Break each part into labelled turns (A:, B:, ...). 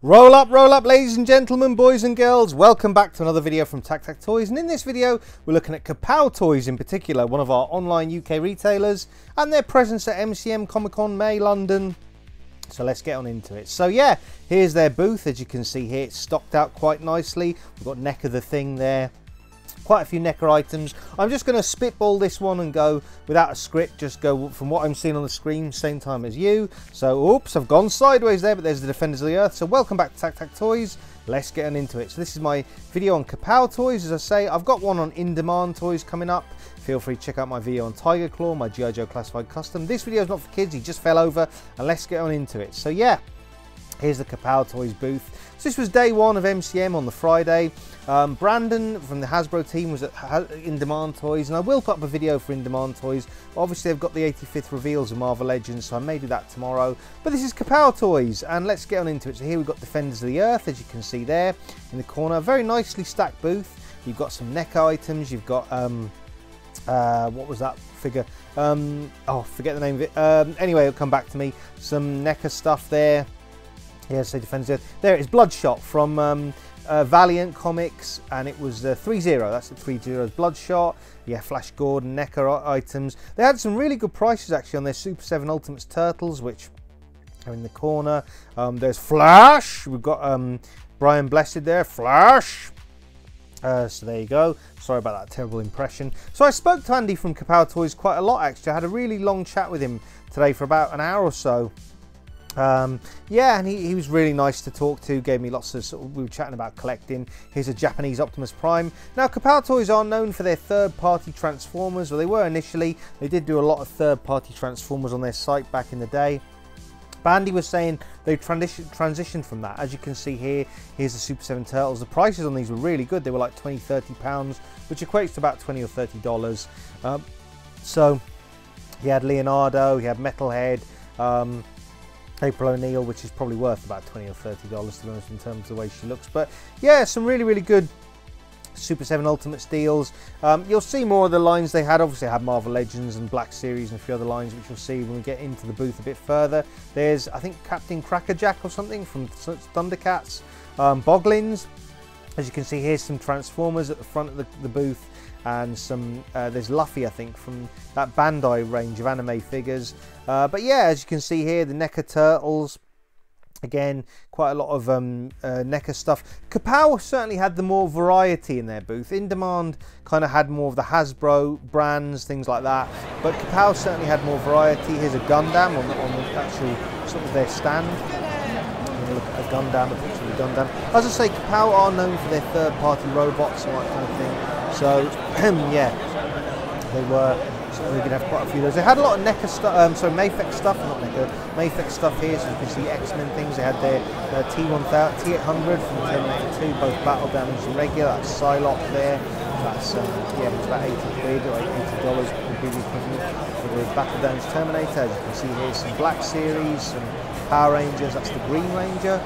A: Roll up, ladies and gentlemen, boys and girls. Welcome back to another video from Kapow Toys. And in this video, we're looking at Kapow Toys in particular, one of our online UK retailers, and their presence at MCM Comic-Con May London. So let's get on into it. So yeah, here's their booth. As you can see here, it's stocked out quite nicely. We've got neck of the thing there. Quite a few NECA items. I'm just going to spitball this one and go without a script, just go from what I'm seeing on the screen, same time as you. So, oops, I've gone sideways there, but there's the Defenders of the Earth. So welcome back to Kapow Toys. Let's get on into it. So this is my video on Kapow Toys. As I say, I've got one on in-demand toys coming up. Feel free to check out my video on Tiger Claw, my G.I. Joe Classified Custom. This video is not for kids, he just fell over, and let's get on into it. So yeah, here's the Kapow Toys booth. So this was day one of MCM on the Friday. Brandon from the Hasbro team was at In-Demand Toys, and I will put up a video for In-Demand Toys. Obviously, I've got the 85th reveals of Marvel Legends, so I may do that tomorrow. But this is Kapow Toys, and let's get on into it. So here we've got Defenders of the Earth, as you can see there in the corner. Very nicely stacked booth. You've got some NECA items. You've got, what was that figure? Oh, forget the name of it. Anyway, it'll come back to me. Some NECA stuff there. Yeah, so Defenders of the Earth. There it is, Bloodshot from Valiant Comics, and it was 3-0. That's the 3-0's Bloodshot. Yeah, Flash Gordon, NECA items. They had some really good prices actually on their Super 7 Ultimates Turtles, which are in the corner. There's Flash. We've got Brian Blessed there, Flash. So there you go. Sorry about that terrible impression. So I spoke to Andy from Kapow Toys quite a lot actually. I had a really long chat with him today for about an hour or so. Yeah, and he was really nice to talk to, gave me lots of we were chatting about collecting. Here's a Japanese Optimus Prime. Now, Kapow Toys are known for their third-party Transformers, or they were initially. They did do a lot of third-party Transformers on their site back in the day. But Andy was saying they transitioned from that. As you can see here, here's the Super 7 Turtles. The prices on these were really good. They were like £20–30, which equates to about $20 or $30. So he had Leonardo, he had Metalhead, April O'Neil, which is probably worth about $20 or $30 to be honest in terms of the way she looks. But yeah, some really good Super 7 Ultimates deals. You'll see more of the lines they had. Obviously, I had Marvel Legends and Black Series and a few other lines, which you'll see when we get into the booth a bit further. There's, I think, Captain Crackerjack or something from Thundercats. Boglins. As you can see, here's some Transformers at the front of the booth, and some there's Luffy, I think, from that Bandai range of anime figures. But yeah, as you can see here, the NECA Turtles. Again, quite a lot of NECA stuff. Kapow certainly had the more variety in their booth. In Demand kind of had more of the Hasbro brands, things like that. But Kapow certainly had more variety. Here's a Gundam on the actual sort of their stand. Look at a Gundam, a picture of a Gundam. As I say, Kapow are known for their third-party robots and that kind of thing. So, yeah, they were. So we're going to have quite a few of those. They had a lot of NECA stuff, sorry, Mayfec stuff, not NECA, Mayfec stuff here. So you can see X-Men things. They had their T800 from Terminator 2, both battle damage and regular. That's Psylocke there. That's yeah, it's about 80 quid or $80 would be the equivalent for the battle damage Terminator. As you can see here, some Black Series, some Power Rangers. That's the Green Ranger,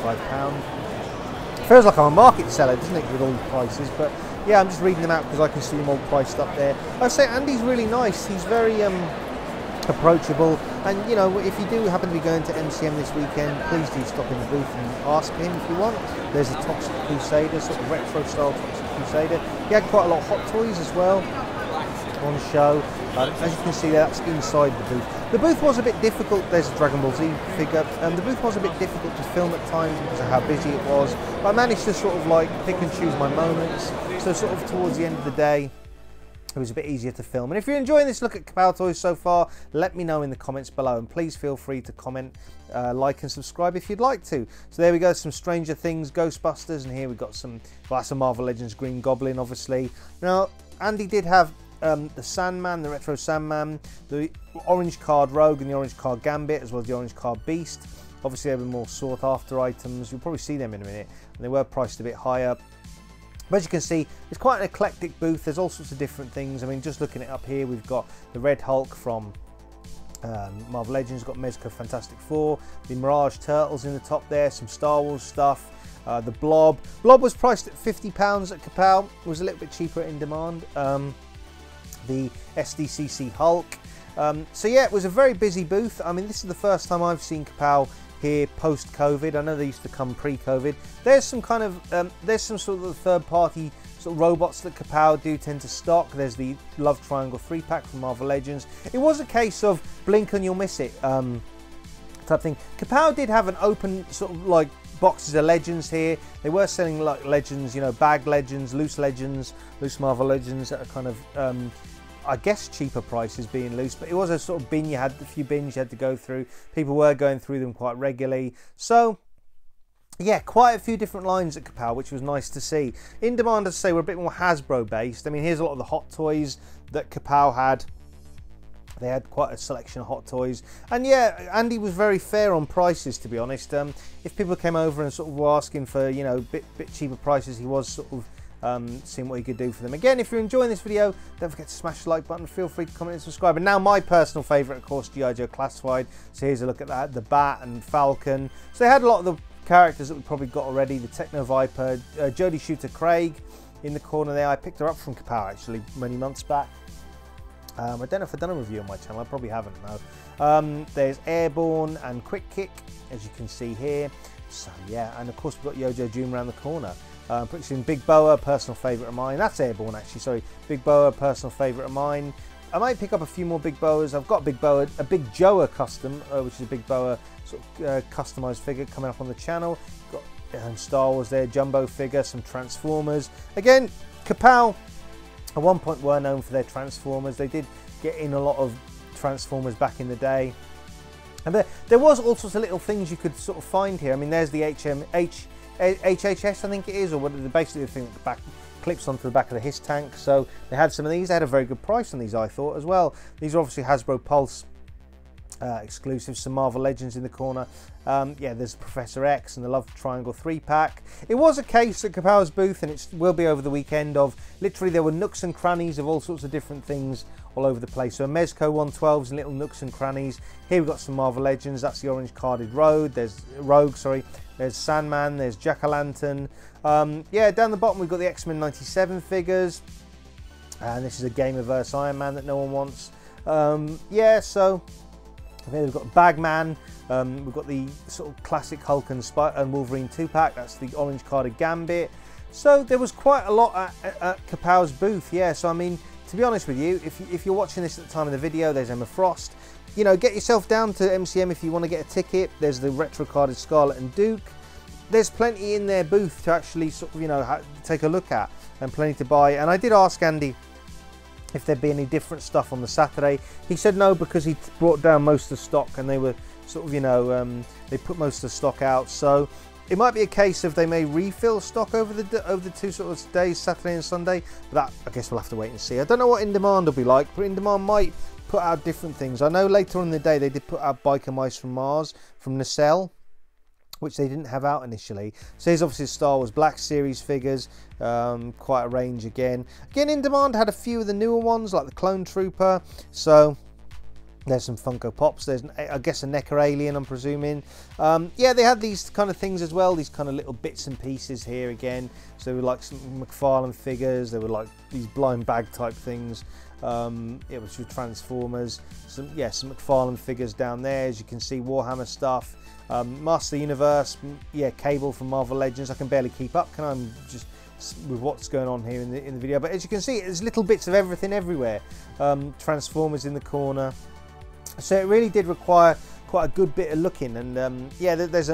A: £25. Feels like I'm a market seller, doesn't it, with all the prices? But yeah, I'm just reading them out because I can see them all priced up there. I say Andy's really nice. He's very approachable, and you know, if you do happen to be going to MCM this weekend, please do stop in the booth and ask him if you want. There's a Toxic Crusader, sort of retro style Toxic Crusader. He had quite a lot of Hot Toys as well on show. As you can see there, that's inside the booth. The booth was a bit difficult. There's a Dragon Ball Z figure. The booth was a bit difficult to film at times because of how busy it was. But I managed to sort of like pick and choose my moments. So sort of towards the end of the day, it was a bit easier to film. And if you're enjoying this look at Kapow Toys so far, let me know in the comments below. And please feel free to comment, like and subscribe if you'd like to. So there we go, some Stranger Things, Ghostbusters. And here we've got some, well, that's a Marvel Legends Green Goblin, obviously. Now, Andy did have the Sandman, the Retro Sandman, the Orange Card Rogue and the Orange Card Gambit, as well as the Orange Card Beast. Obviously, they were more sought after items. You'll probably see them in a minute. And they were priced a bit higher. But as you can see, it's quite an eclectic booth. There's all sorts of different things. I mean, just looking it up here, we've got the Red Hulk from Marvel Legends, got Mezco Fantastic Four, the Mirage Turtles in the top there, some Star Wars stuff, the Blob. Blob was priced at £50 at Kapow. It was a little bit cheaper at In Demand. The SDCC Hulk. So yeah, it was a very busy booth. I mean, this is the first time I've seen Kapow here post-COVID. I know they used to come pre-COVID. There's some kind of there's some sort of third-party sort of robots that Kapow do tend to stock. There's the Love Triangle 3-pack from Marvel Legends. It was a case of blink and you'll miss it type thing. Kapow did have an open sort of like boxes of Legends here. They were selling like Legends, you know, bag Legends, loose Marvel Legends at a kind of I guess cheaper prices being loose, but it was a sort of bin. You had a few bins you had to go through. People were going through them quite regularly. So yeah, quite a few different lines at Kapow, which was nice to see. In Demand, as I say, we're a bit more Hasbro based. I mean, here's a lot of the Hot Toys that Kapow had. They had quite a selection of Hot Toys. And yeah, Andy was very fair on prices, to be honest. If people came over and sort of were asking for, you know, bit cheaper prices, he was sort of seeing what he could do for them. Again, if you're enjoying this video, don't forget to smash the like button. Feel free to comment and subscribe. And now my personal favourite, of course, G.I. Joe Classified. So here's a look at that, the Bat and Falcon. So they had a lot of the characters that we probably got already. The Techno Viper, Jodie Shooter Craig in the corner there. I picked her up from Kapow actually many months back. I don't know if I've done a review on my channel. I probably haven't, no. There's Airborne and Quick Kick, as you can see here. So yeah, and of course we've got Yojo June around the corner. Put in Big Boa, personal favourite of mine. That's Airborne actually, sorry. Big Boa, personal favourite of mine. I might pick up a few more Big Boas. I've got a Big Boa, a Big Joa custom, which is a Big Boa sort of customised figure coming up on the channel. Got Star Wars there, Jumbo figure, some Transformers. Again, Kapow at one point were known for their Transformers. They did get in a lot of Transformers back in the day. And there was all sorts of little things you could sort of find here. I mean, there's the HHS, I think it is, or what, basically the thing that back clips onto the back of the HISS tank. So they had some of these. They had a very good price on these, I thought, as well. These are obviously Hasbro Pulse exclusives. Some Marvel Legends in the corner. Yeah, there's Professor X and the Love Triangle 3-pack. It was a case at Kapow's booth, and it will be over the weekend, of literally there were nooks and crannies of all sorts of different things all over the place. So Mezco 112s and little nooks and crannies. Here we've got some Marvel Legends. That's the orange carded Rogue. There's Sandman. There's Jack-o'-lantern. Yeah, down the bottom we've got the X-Men 97 figures. And this is a Gamerverse Iron Man that no one wants. Yeah, so here we've got Bagman. We've got the sort of classic Hulk and Wolverine 2-pack. That's the orange carded Gambit. So there was quite a lot at Kapow's booth. Yeah, so I mean, to be honest with you, if you're watching this at the time of the video, there's Emma Frost. You know, get yourself down to MCM if you want to get a ticket. There's the retro carded Scarlet and Duke. There's plenty in their booth to actually sort of, you know, take a look at, and plenty to buy. And I did ask Andy if there'd be any different stuff on the Saturday. He said no, because he brought down most of the stock, and they were sort of, you know, they put most of the stock out. So it might be a case of they may refill stock over the two sort of days, Saturday and Sunday. But that, I guess we'll have to wait and see. I don't know what In Demand will be like, but In Demand might put out different things. I know later on in the day they did put out Biker Mice from Mars from Nacelle, which they didn't have out initially. So here's obviously Star Wars Black Series figures, quite a range again. Again, In Demand had a few of the newer ones, like the Clone Trooper. So there's some Funko Pops. There's, I guess, a NECA Alien, I'm presuming. Yeah, they had these kind of things as well, these kind of little bits and pieces here again. So there were like some McFarlane figures, there were like these blind bag type things. It was with Transformers. Some McFarlane figures down there, as you can see, Warhammer stuff. Master Universe, yeah, Cable from Marvel Legends. I can barely keep up, can I? I'm just with what's going on here in the video. But as you can see, there's little bits of everything everywhere. Transformers in the corner. So it really did require quite a good bit of looking. And yeah, there's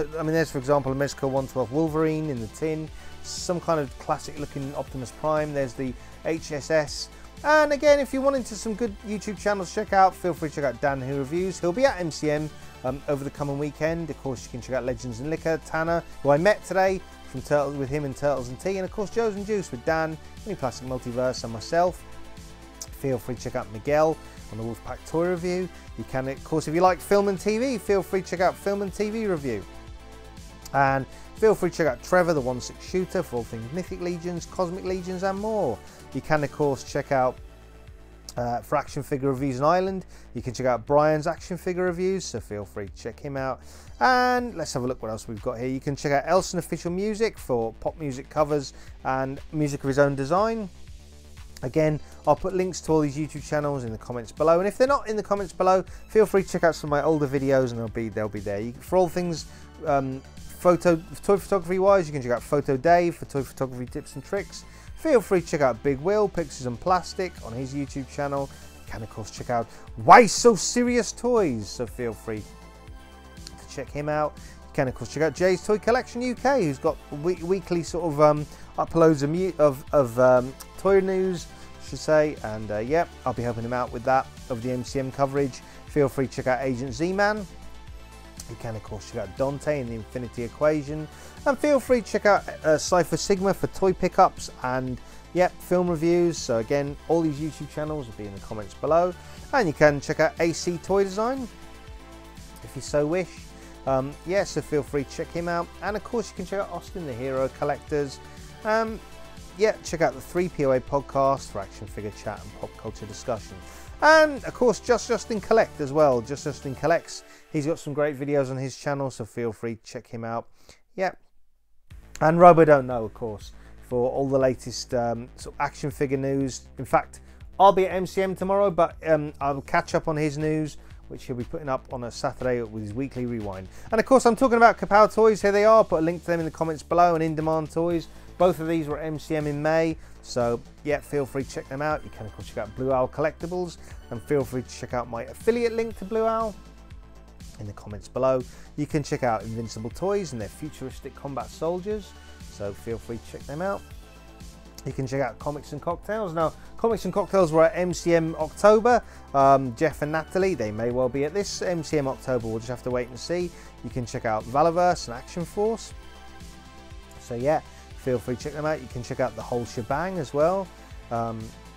A: for example a Mezco 112 Wolverine in the tin. Some kind of classic looking Optimus Prime. There's the HSS. And again, if you're wanting to some good YouTube channels to check out, feel free to check out Dan Who Reviews. He'll be at MCM over the coming weekend. Of course, you can check out Legends and Liquor, Tanner, who I met today from Turtles with him and Turtles and Tea, and of course Joe's and Juice with Dan, Mini Plastic Multiverse, and myself. Feel free to check out Miguel on the Wolfpack Toy Review. You can, of course, if you like film and TV, feel free to check out Film and TV Review. And feel free to check out Trevor, the 1/6 shooter, for all things Mythic Legions, Cosmic Legions, and more. You can, of course, check out for action figure reviews in Ireland. You can check out Brian's action figure reviews, so feel free to check him out. And let's have a look what else we've got here. You can check out Elson Official Music for pop music covers and music of his own design. Again, I'll put links to all these YouTube channels in the comments below, and if they're not in the comments below, feel free to check out some of my older videos, and they'll be there. For all things toy photography wise, you can check out Photo Dave for toy photography tips and tricks. Feel free to check out Big Will Pictures and Plastic on his YouTube channel. You can of course check out Why So Serious Toys, so feel free to check him out. You can of course check out Jay's Toy Collection UK, who's got weekly sort of uploads of toy news, I should say, and yeah, I'll be helping him out with that, of the MCM coverage. Feel free to check out Agent Z-Man. You can of course check out Dante and the Infinity Equation, and feel free to check out Cypher Sigma for toy pickups and film reviews. So again, all these YouTube channels will be in the comments below, and you can check out AC Toy Design if you so wish. Yeah, so feel free to check him out, and of course you can check out Austin the Hero Collectors. Yeah, check out the 3POA podcast for action figure chat and pop culture discussion. And of course, Justin Collect as well. Justin Collects. He's got some great videos on his channel, so feel free to check him out. Yeah. And Robo Don't Know, of course, for all the latest sort of action figure news. In fact, I'll be at MCM tomorrow, but I'll catch up on his news, which he'll be putting up on a Saturday with his weekly rewind. And of course, I'm talking about Kapow Toys. Here they are. I'll put a link to them in the comments below, and In Demand Toys. Both of these were at MCM in May, so yeah, feel free to check them out. You can of course check out Blue Owl Collectibles, and feel free to check out my affiliate link to Blue Owl in the comments below. You can check out Invincible Toys and their futuristic combat soldiers, so feel free to check them out. You can check out Comics and Cocktails. Now, Comics and Cocktails were at MCM October. Jeff and Natalie, they may well be at this MCM October. We'll just have to wait and see. You can check out Valiverse and Action Force. So yeah, feel free to check them out. You can check out the whole shebang as well.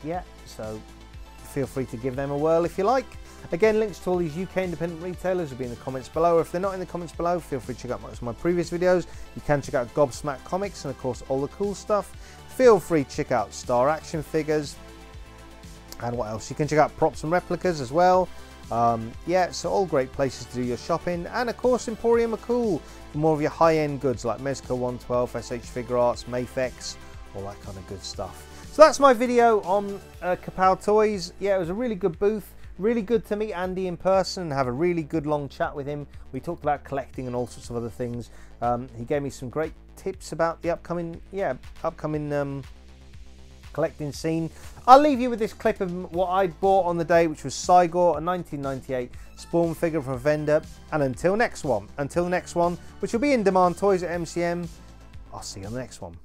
A: Yeah, so feel free to give them a whirl if you like. Again, links to all these UK independent retailers will be in the comments below. If they're not in the comments below, feel free to check out some of my previous videos. You can check out Gobsmack Comics and of course all the cool stuff. Feel free to check out Star Action Figures. And what else? You can check out Props and Replicas as well. Yeah, so all great places to do your shopping. And of course Emporium are cool for more of your high-end goods like Mezco 112, SH Figure Arts, Mafex, all that kind of good stuff. So that's my video on Kapow Toys. Yeah, it was a really good booth. Really good to meet Andy in person and have a really good long chat with him. We talked about collecting and all sorts of other things. He gave me some great tips about the upcoming collecting scene. I'll leave you with this clip of what I bought on the day, which was Cygor, a 1998 Spawn figure from a vendor. And until next one, which will be In Demand Toys at MCM, I'll see you on the next one.